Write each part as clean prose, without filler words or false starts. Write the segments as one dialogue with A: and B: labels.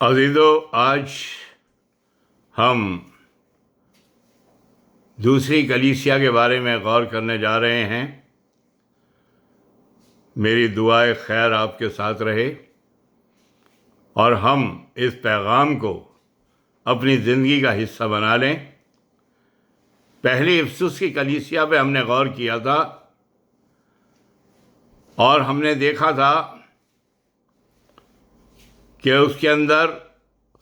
A: عزیزو، آج ہم دوسری کلیسیا کے بارے میں غور کرنے جا رہے ہیں۔ میری دعائے خیر آپ کے ساتھ رہے اور ہم اس پیغام کو اپنی زندگی کا حصہ بنا لیں۔ پہلی افسس کی کلیسیا پہ ہم نے غور کیا تھا اور ہم نے دیکھا تھا کہ اس کے اندر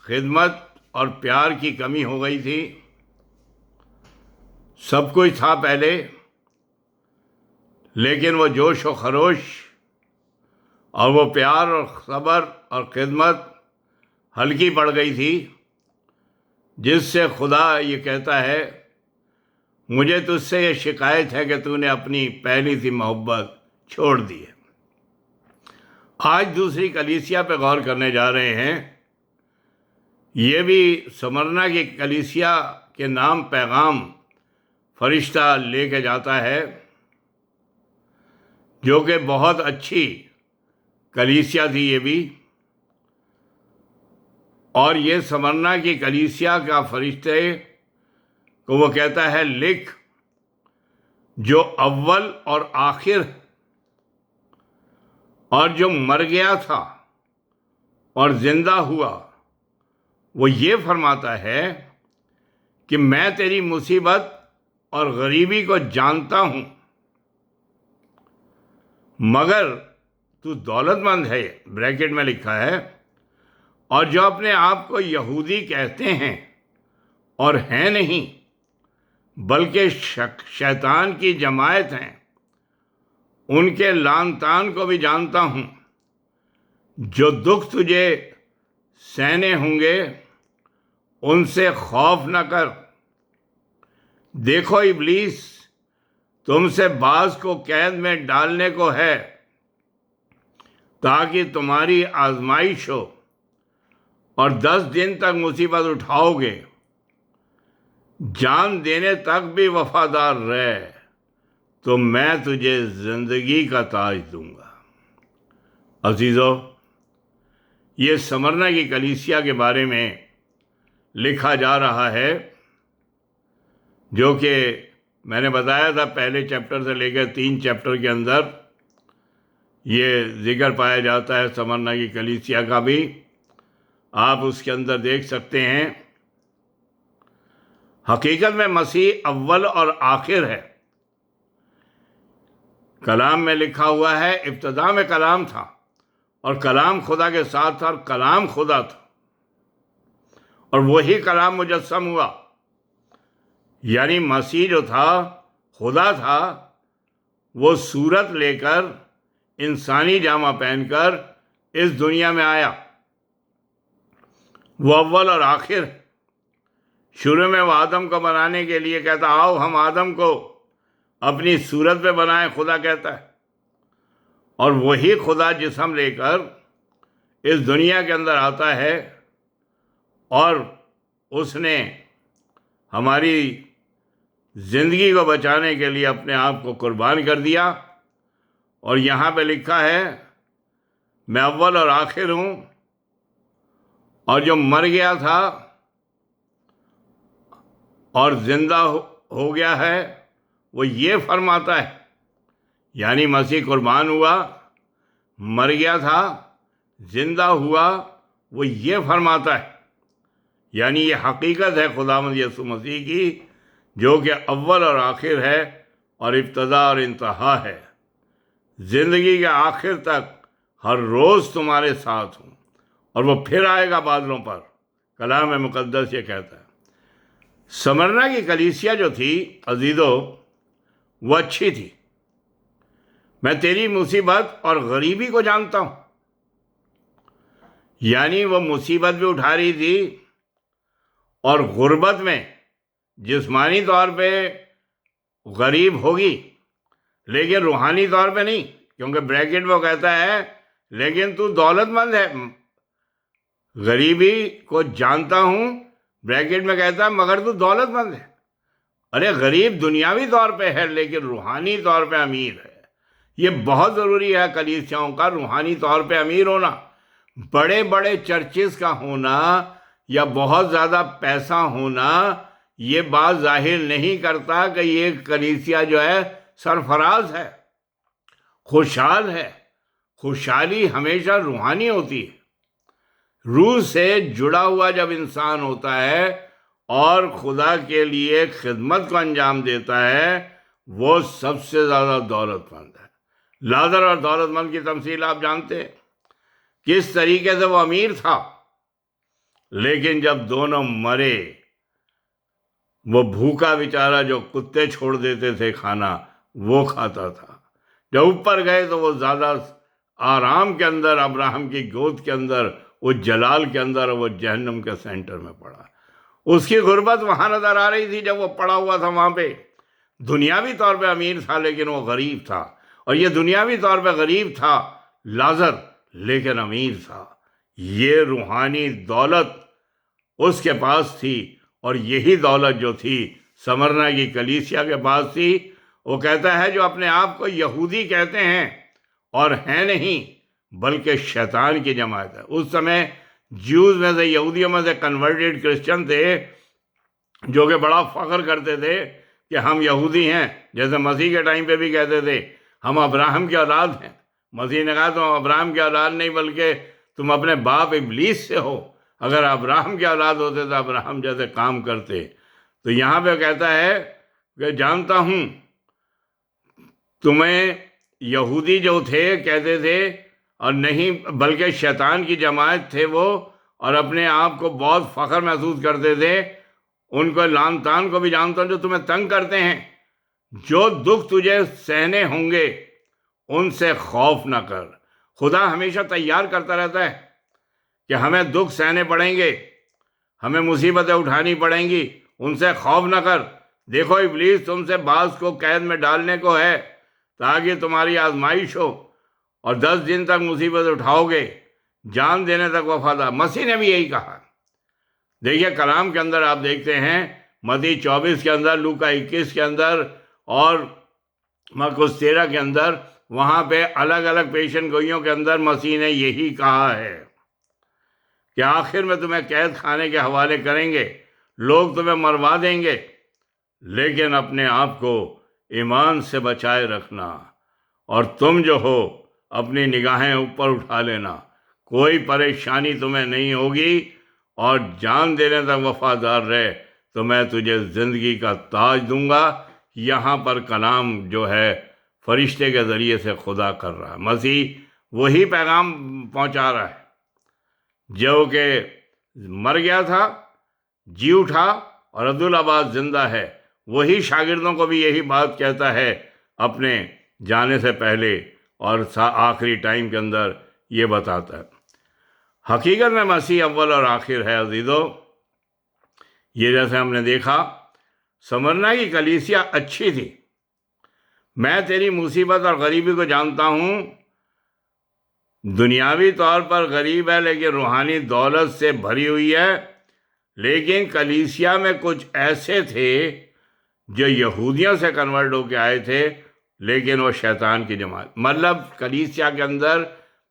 A: خدمت اور پیار کی کمی ہو گئی تھی۔ سب کچھ تھا پہلے، لیکن وہ جوش و خروش اور وہ پیار اور صبر اور خدمت ہلکی پڑ گئی تھی، جس سے خدا یہ کہتا ہے، مجھے تجھ سے یہ شکایت ہے کہ تو نے اپنی پہلی سی محبت چھوڑ دی ہے۔ آج دوسری کلیسیا پہ غور کرنے جا رہے ہیں۔ یہ بھی سمرنا کی کلیسیا کے نام پیغام فرشتہ لے کے جاتا ہے، جو کہ بہت اچھی کلیسیا تھی یہ بھی۔ اور یہ سمرنا کی کلیسیا کا فرشتے کو وہ کہتا ہے، لکھ جو اول اور آخر اور جو مر گیا تھا اور زندہ ہوا، وہ یہ فرماتا ہے کہ میں تیری مصیبت اور غریبی کو جانتا ہوں، مگر تو دولت مند ہے، بریکٹ میں لکھا ہے، اور جو اپنے آپ کو یہودی کہتے ہیں اور ہیں نہیں بلکہ شیطان کی جماعت ہیں، ان کے لعن طعن کو بھی جانتا ہوں۔ جو دکھ تجھے سہنے ہوں گے ان سے خوف نہ کر۔ دیکھو ابلیس تم سے بعض کو قید میں ڈالنے کو ہے تاکہ تمہاری آزمائش ہو، اور 10 دن تک مصیبت اٹھاؤ گے، جان دینے تک بھی وفادار رہ تو میں تجھے زندگی کا تاج دوں گا۔ عزیزو، یہ سمرنا کی کلیسیا کے بارے میں لکھا جا رہا ہے، جو کہ میں نے بتایا تھا پہلے چیپٹر سے لے کر 3 چیپٹر کے اندر یہ ذکر پایا جاتا ہے سمرنا کی کلیسیا کا بھی۔ آپ اس کے اندر دیکھ سکتے ہیں، حقیقت میں مسیح اول اور آخر ہے۔ کلام میں لکھا ہوا ہے، ابتدا میں کلام تھا اور کلام خدا کے ساتھ تھا اور کلام خدا تھا، اور وہی کلام مجسم ہوا۔ یعنی مسیح جو تھا، خدا تھا، وہ صورت لے کر انسانی جامہ پہن کر اس دنیا میں آیا۔ وہ اول اور آخر۔ شروع میں وہ آدم کو بنانے کے لیے کہتا، آؤ ہم آدم کو اپنی صورت پہ بنائیں، خدا کہتا ہے، اور وہی خدا جسم لے کر اس دنیا کے اندر آتا ہے، اور اس نے ہماری زندگی کو بچانے کے لیے اپنے آپ کو قربان کر دیا۔ اور یہاں پہ لکھا ہے، میں اول اور آخر ہوں، اور جو مر گیا تھا اور زندہ ہو گیا ہے، وہ یہ فرماتا ہے، یعنی مسیح قربان ہوا، مر گیا تھا، زندہ ہوا، وہ یہ فرماتا ہے، یعنی یہ حقیقت ہے خداوند یسوع مسیح کی، جو کہ اول اور آخر ہے اور ابتدا اور انتہا ہے۔ زندگی کے آخر تک ہر روز تمہارے ساتھ ہوں، اور وہ پھر آئے گا بادلوں پر، کلام مقدس یہ کہتا ہے۔ سمرنا کی کلیسیا جو تھی عزیزو، وہ اچھی تھی۔ میں تیری مصیبت اور غریبی کو جانتا ہوں، یعنی وہ مصیبت بھی اٹھا رہی تھی اور غربت میں جسمانی طور پہ غریب ہوگی، لیکن روحانی طور پہ نہیں، کیونکہ بریکٹ میں وہ کہتا ہے، لیکن تو دولت مند ہے۔ غریبی کو جانتا ہوں، بریکٹ میں کہتا ہے، مگر تو دولت مند ہے۔ ارے غریب دنیاوی طور پہ ہے، لیکن روحانی طور پہ امیر ہے۔ یہ بہت ضروری ہے کلیسیاؤں کا روحانی طور پہ امیر ہونا۔ بڑے بڑے چرچز کا ہونا یا بہت زیادہ پیسہ ہونا یہ بات ظاہر نہیں کرتا کہ یہ کلیسیا جو ہے سرفراز ہے، خوشحال ہے۔ خوشحالی ہمیشہ روحانی ہوتی ہے۔ روح سے جڑا ہوا جب انسان ہوتا ہے اور خدا کے لیے خدمت کو انجام دیتا ہے، وہ سب سے زیادہ دولت مند ہے۔ لازر اور دولت مند کی تمثیل آپ جانتے ہیں، کس طریقے سے وہ امیر تھا، لیکن جب دونوں مرے، وہ بھوکا بیچارہ جو کتے چھوڑ دیتے تھے کھانا وہ کھاتا تھا، جب اوپر گئے تو وہ زیادہ آرام کے اندر، ابراہیم کی گود کے اندر، وہ جلال کے اندر، وہ جہنم کے سینٹر میں پڑا۔ اس کی غربت وہاں نظر آ رہی تھی جب وہ پڑا ہوا تھا وہاں پہ۔ دنیاوی طور پہ امیر تھا لیکن وہ غریب تھا، اور یہ دنیاوی طور پہ غریب تھا لازر، لیکن امیر تھا۔ یہ روحانی دولت اس کے پاس تھی، اور یہی دولت جو تھی سمرنا کی کلیسیا کے پاس تھی۔ وہ کہتا ہے جو اپنے آپ کو یہودی کہتے ہیں اور ہیں نہیں بلکہ شیطان کی جماعت ہے۔ اس سمے جیوز میں سے، یہودیوں میں سے کنورٹڈ کرسچن تھے جو کہ بڑا فخر کرتے تھے کہ ہم یہودی ہیں، جیسے مسیح کے ٹائم پہ بھی کہتے تھے ہم ابراہیم کی اولاد ہیں۔ مسیح نے کہا تم ابراہیم کی اولاد نہیں بلکہ تم اپنے باپ ابلیس سے ہو۔ اگر ابراہیم کی اولاد ہوتے تو ابراہیم جیسے کام کرتے۔ تو یہاں پہ کہتا ہے کہ جانتا ہوں تمہیں یہودی جو تھے کہتے تھے، اور نہیں بلکہ شیطان کی جماعت تھے وہ، اور اپنے آپ کو بہت فخر محسوس کرتے تھے۔ ان کو لان تان کو بھی جانتا ہوں جو تمہیں تنگ کرتے ہیں۔ جو دکھ تجھے سہنے ہوں گے ان سے خوف نہ کر۔ خدا ہمیشہ تیار کرتا رہتا ہے کہ ہمیں دکھ سہنے پڑیں گے، ہمیں مصیبتیں اٹھانی پڑیں گی، ان سے خوف نہ کر۔ دیکھو ابلیس تم سے بعض کو قید میں ڈالنے کو ہے تاکہ تمہاری آزمائش ہو، اور 10 دن تک مصیبت اٹھاؤ گے، جان دینے تک وفادار۔ مسیح نے بھی یہی کہا۔ دیکھیے کلام کے اندر آپ دیکھتے ہیں متی 24 کے اندر، لوکا 21 کے اندر، اور مرکز 13 کے اندر، وہاں پہ الگ الگ پیشن گوئیوں کے اندر مسیح نے یہی کہا ہے کہ آخر میں تمہیں قید خانے کے حوالے کریں گے، لوگ تمہیں مروا دیں گے، لیکن اپنے آپ کو ایمان سے بچائے رکھنا، اور تم جو ہو اپنی نگاہیں اوپر اٹھا لینا، کوئی پریشانی تمہیں نہیں ہوگی، اور جان دینے تک وفادار رہے تو میں تجھے زندگی کا تاج دوں گا۔ یہاں پر کلام جو ہے فرشتے کے ذریعے سے خدا کر رہا ہے، مسیح وہی پیغام پہنچا رہا ہے جو کہ مر گیا تھا، جی اٹھا، اور عبدالآباد زندہ ہے۔ وہی شاگردوں کو بھی یہی بات کہتا ہے اپنے جانے سے پہلے، اور آخری ٹائم کے اندر یہ بتاتا ہے۔ حقیقت میں مسیح اول اور آخر ہے عزیزو۔ یہ جیسے ہم نے دیکھا سمرنا کی کلیسیا اچھی تھی۔ میں تیری مصیبت اور غریبی کو جانتا ہوں، دنیاوی طور پر غریب ہے لیکن روحانی دولت سے بھری ہوئی ہے، لیکن کلیسیا میں کچھ ایسے تھے جو یہودیوں سے کنورٹ ہو کے آئے تھے، لیکن وہ شیطان کی جماعت، مطلب کلیسیا کے اندر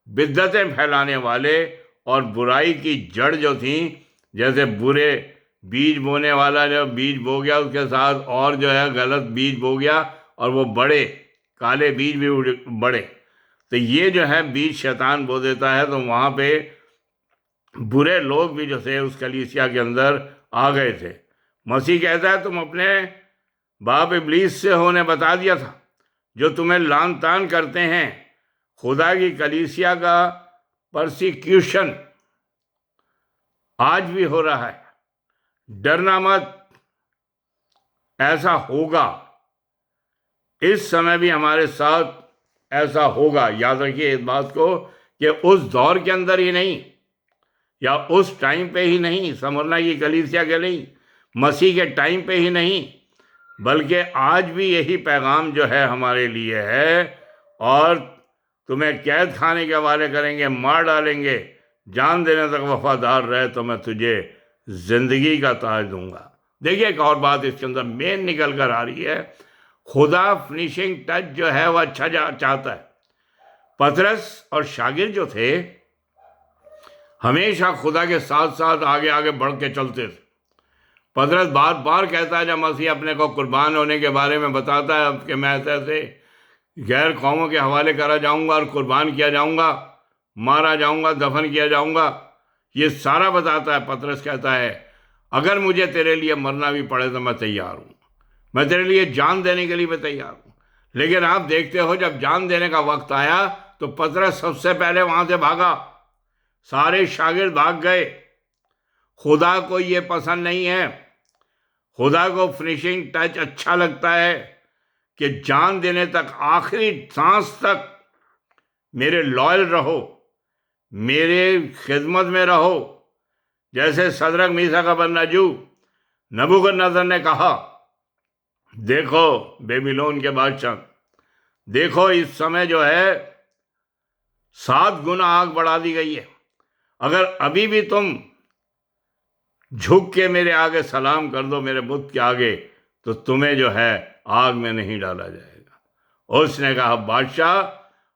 A: بدعتیں پھیلانے والے اور برائی کی جڑ جو تھیں، جیسے برے بیج بونے والا جو بیج بو گیا اس کے ساتھ اور جو ہے غلط بیج بو گیا، اور وہ بڑے کالے بیج بھی بڑے، تو یہ جو ہے بیج شیطان بو دیتا ہے۔ تو وہاں پہ برے لوگ بھی جو تھے اس کلیسیا کے اندر آ گئے تھے۔ مسیح کہتا ہے تم اپنے باپ ابلیس سے ہونے بتا دیا تھا جو تمہیں لان تان کرتے ہیں۔ خدا کی کلیسیا کا پرسیکیوشن آج بھی ہو رہا ہے، ڈرنا مت، ایسا ہوگا، اس سمے بھی ہمارے ساتھ ایسا ہوگا۔ یاد رکھیے اس بات کو کہ اس دور کے اندر ہی نہیں، یا اس ٹائم پہ ہی نہیں، سمرنا کی کلیسیا کے نہیں، مسیح کے ٹائم پہ ہی نہیں، بلکہ آج بھی یہی پیغام جو ہے ہمارے لیے ہے، اور تمہیں قید خانے کے حوالے کریں گے، مار ڈالیں گے، جان دینے تک وفادار رہے تو میں تجھے زندگی کا تاج دوں گا۔ دیکھیے ایک اور بات اس کے اندر مین نکل کر آ رہی ہے، خدا فنیشنگ ٹچ جو ہے وہ اچھا چاہتا ہے۔ پطرس اور شاگرد جو تھے ہمیشہ خدا کے ساتھ ساتھ آگے آگے بڑھ کے چلتے تھے۔ پطرس بار بار کہتا ہے جب مسیح اپنے کو قربان ہونے کے بارے میں بتاتا ہے کہ میں ایسے غیر قوموں کے حوالے کرا جاؤں گا اور قربان کیا جاؤں گا، مارا جاؤں گا، دفن کیا جاؤں گا، یہ سارا بتاتا ہے۔ پطرس کہتا ہے اگر مجھے تیرے لیے مرنا بھی پڑے تو میں تیار ہوں، میں تیرے لیے جان دینے کے لیے بھی تیار ہوں۔ لیکن آپ دیکھتے ہو جب جان دینے کا وقت آیا تو پطرس سب سے پہلے وہاں سے بھاگا، سارے شاگرد بھاگ گئے۔ خدا کو یہ پسند نہیں ہے، خدا کو فنیشنگ ٹچ اچھا لگتا ہے کہ جان دینے تک، آخری سانس تک میرے لائل رہو، میرے خدمت میں رہو۔ جیسے صدرک میثاق ابدنجو، نبوکدنضر نے کہا دیکھو بیبیلون کے بادشاہ، دیکھو اس سمے جو ہے 7 گنا آگ بڑھا دی گئی ہے، اگر ابھی بھی تم جھک کے میرے آگے سلام کر دو، میرے بت کے آگے، تو تمہیں جو ہے آگ میں نہیں ڈالا جائے گا۔ اس نے کہا بادشاہ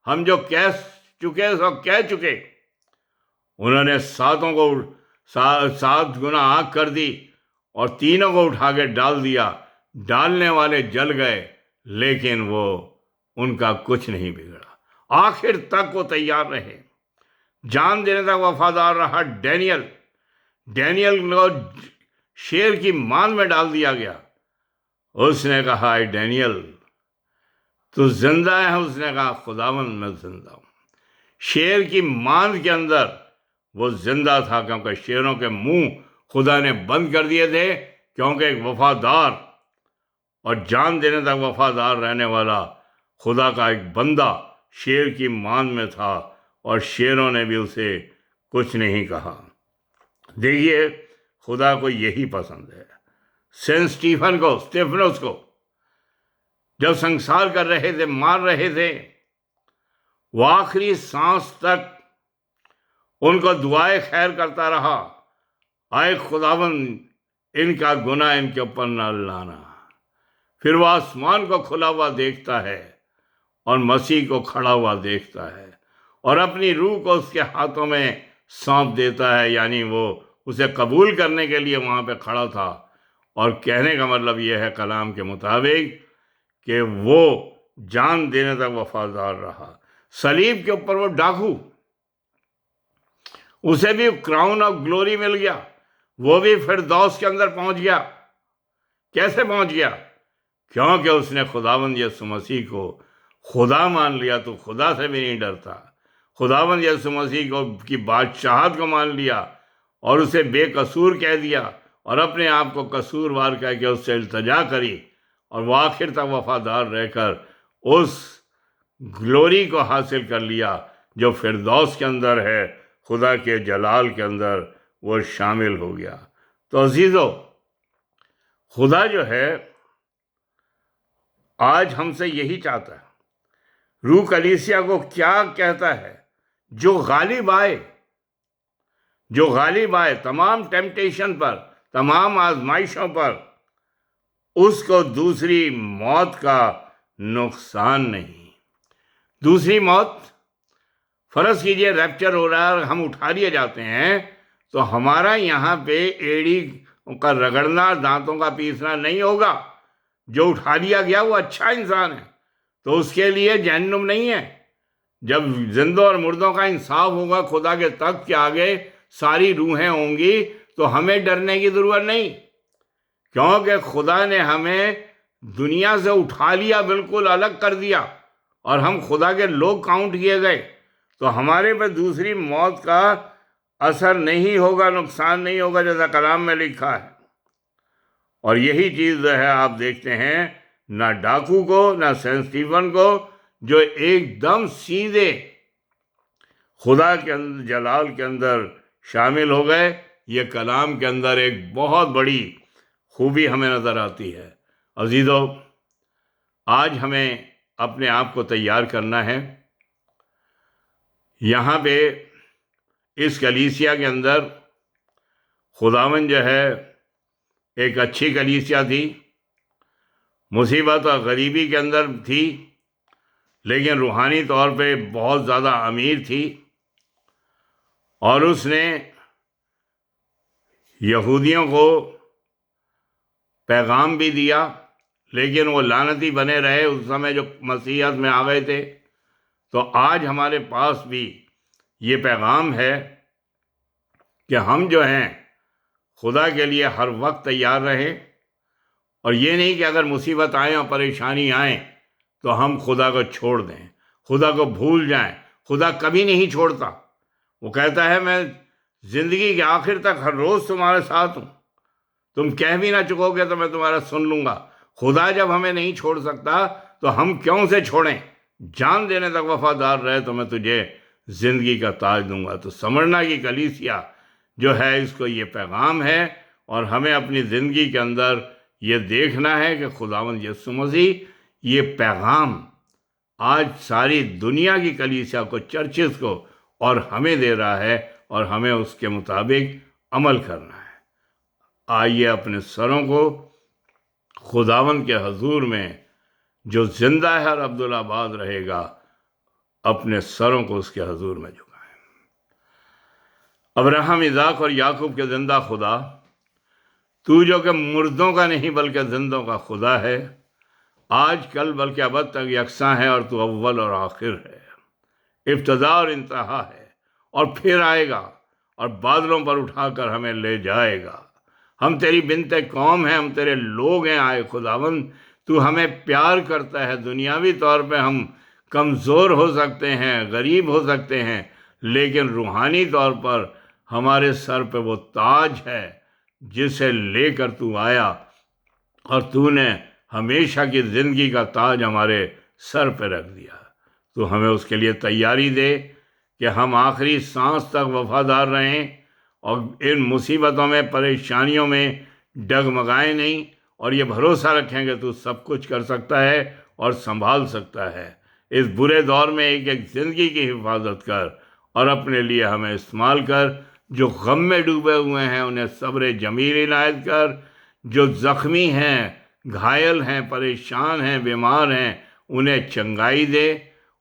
A: ہم جو کہہ چکے سو کہہ چکے۔ انہوں نے 7 گنا آگ کر دی اور تینوں کو اٹھا کے ڈال دیا۔ ڈالنے والے جل گئے لیکن وہ ان کا کچھ نہیں بگڑا، آخر تک وہ تیار رہے، جان دینے تک وفادار رہا۔ ڈینیل کو شیر کی مان میں ڈال دیا گیا۔ اس نے کہا اے ڈینیل تو زندہ ہے؟ اس نے کہا خداوند میں زندہ ہوں۔ شیر کی مان کے اندر وہ زندہ تھا کیونکہ شیروں کے منہ خدا نے بند کر دیے تھے، کیونکہ ایک وفادار اور جان دینے تک وفادار رہنے والا خدا کا ایک بندہ شیر کی مان میں تھا اور شیروں نے بھی اسے کچھ نہیں کہا۔ دیکھیے خدا کو یہی پسند ہے۔ سینٹ اسٹیفنس کو جب سنسار کر رہے تھے، مار رہے تھے، وہ آخری سانس تک ان کو دعائے خیر کرتا رہا، آئے خداوند ان کا گناہ ان کے اوپر نہ لانا۔ پھر وہ آسمان کو کھلا ہوا دیکھتا ہے اور مسیح کو کھڑا ہوا دیکھتا ہے اور اپنی روح کو اس کے ہاتھوں میں سونپ دیتا ہے، یعنی وہ اسے قبول کرنے کے لیے وہاں پہ کھڑا تھا۔ اور کہنے کا مطلب یہ ہے کلام کے مطابق کہ وہ جان دینے تک وفادار رہا۔ صلیب کے اوپر وہ ڈاکو، اسے بھی کراؤن آف گلوری مل گیا، وہ بھی فردوس کے اندر پہنچ گیا۔ کیسے پہنچ گیا؟ کیونکہ اس نے خداوند یسوع مسیح کو خدا مان لیا، تو خدا سے بھی نہیں ڈرتا۔ خداوند یسوع مسیح کی بادشاہت کو مان لیا اور اسے بے قصور کہہ دیا اور اپنے آپ کو قصوروار کہہ کے اس سے التجا کری، اور وہ آخر تک وفادار رہ کر اس گلوری کو حاصل کر لیا جو فردوس کے اندر ہے، خدا کے جلال کے اندر وہ شامل ہو گیا۔ تو عزیزو، خدا جو ہے آج ہم سے یہی چاہتا ہے۔ روح کلیسیا کو کیا کہتا ہے؟ جو غالب آئے تمام ٹیمپٹیشن پر، تمام آزمائشوں پر، اس کو دوسری موت کا نقصان نہیں۔ دوسری موت، فرض کیجئے ریپچر ہو رہا ہے اور ہم اٹھا لیے جاتے ہیں، تو ہمارا یہاں پہ ایڑی کا رگڑنا، دانتوں کا پیسنا نہیں ہوگا۔ جو اٹھا لیا گیا وہ اچھا انسان ہے، تو اس کے لیے جہنم نہیں ہے۔ جب زندوں اور مردوں کا انصاف ہوگا خدا کے تخت کے آگے، ساری روحیں ہوں گی، تو ہمیں ڈرنے کی ضرورت نہیں، کیونکہ خدا نے ہمیں دنیا سے اٹھا لیا، بالکل الگ کر دیا، اور ہم خدا کے لوگ کاؤنٹ کیے گئے۔ تو ہمارے پہ دوسری موت کا اثر نہیں ہوگا، نقصان نہیں ہوگا، جیسا کلام میں لکھا ہے۔ اور یہی چیز جو ہے آپ دیکھتے ہیں، نہ ڈاکو کو، نہ سینٹ اسٹیفن کو، جو ایک دم سیدھے خدا کے اندر، جلال کے اندر شامل ہو گئے۔ یہ کلام کے اندر ایک بہت بڑی خوبی ہمیں نظر آتی ہے۔ عزیزو، آج ہمیں اپنے آپ کو تیار کرنا ہے۔ یہاں پہ اس کلیسیا کے اندر خداوند جو ہے ایک اچھی کلیسیا تھی، مصیبت اور غریبی کے اندر تھی، لیکن روحانی طور پہ بہت زیادہ امیر تھی۔ اور اس نے یہودیوں کو پیغام بھی دیا، لیکن وہ لعنتی بنے رہے اس سمے جو مسیحیت میں آ گئے تھے۔ تو آج ہمارے پاس بھی یہ پیغام ہے کہ ہم جو ہیں خدا کے لیے ہر وقت تیار رہیں، اور یہ نہیں کہ اگر مصیبت آئیں اور پریشانی آئیں تو ہم خدا کو چھوڑ دیں، خدا کو بھول جائیں۔ خدا کبھی نہیں چھوڑتا، وہ کہتا ہے میں زندگی کے آخر تک ہر روز تمہارے ساتھ ہوں، تم کہہ بھی نہ چکو گے تو میں تمہارا سن لوں گا۔ خدا جب ہمیں نہیں چھوڑ سکتا تو ہم کیوں سے چھوڑیں؟ جان دینے تک وفادار رہے تو میں تجھے زندگی کا تاج دوں گا۔ تو سمرنا کی کلیسیا جو ہے اس کو یہ پیغام ہے، اور ہمیں اپنی زندگی کے اندر یہ دیکھنا ہے کہ خداوند یسوع مسیح یہ پیغام آج ساری دنیا کی کلیسیا کو، چرچز کو اور ہمیں دے رہا ہے، اور ہمیں اس کے مطابق عمل کرنا ہے۔ آئیے اپنے سروں کو خداوند کے حضور میں جو زندہ ہے اور عبدالآباد رہے گا، اپنے سروں کو اس کے حضور میں جھکائیں۔ ابراہیم، اسحاق اور یعقوب کے زندہ خدا، تو جو کہ مردوں کا نہیں بلکہ زندوں کا خدا ہے، آج کل بلکہ ابد تک یکساں ہے، اور تو اول اور آخر ہے، ابتدا اور انتہا ہے، اور پھر آئے گا اور بادلوں پر اٹھا کر ہمیں لے جائے گا۔ ہم تیری بنت قوم ہیں، ہم تیرے لوگ ہیں۔ آئے خداوند، تو ہمیں پیار کرتا ہے۔ دنیاوی طور پہ ہم کمزور ہو سکتے ہیں، غریب ہو سکتے ہیں، لیکن روحانی طور پر ہمارے سر پہ وہ تاج ہے جسے لے کر تو آیا، اور تو نے ہمیشہ کی زندگی کا تاج ہمارے سر پہ رکھ دیا۔ تو ہمیں اس کے لیے تیاری دے کہ ہم آخری سانس تک وفادار رہیں، اور ان مصیبتوں میں، پریشانیوں میں ڈگمگائیں نہیں، اور یہ بھروسہ رکھیں کہ تو سب کچھ کر سکتا ہے اور سنبھال سکتا ہے۔ اس برے دور میں ایک ایک زندگی کی حفاظت کر، اور اپنے لیے ہمیں استعمال کر۔ جو غم میں ڈوبے ہوئے ہیں انہیں صبر جمیل عنایت کر، جو زخمی ہیں، گھائل ہیں، پریشان ہیں، بیمار ہیں، انہیں چنگائی دے،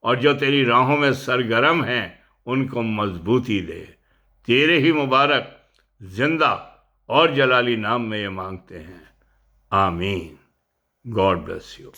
A: اور جو تیری راہوں میں سرگرم ہیں ان کو مضبوطی دے۔ تیرے ہی مبارک زندہ اور جلالی نام میں یہ مانگتے ہیں، آمین۔ God bless you.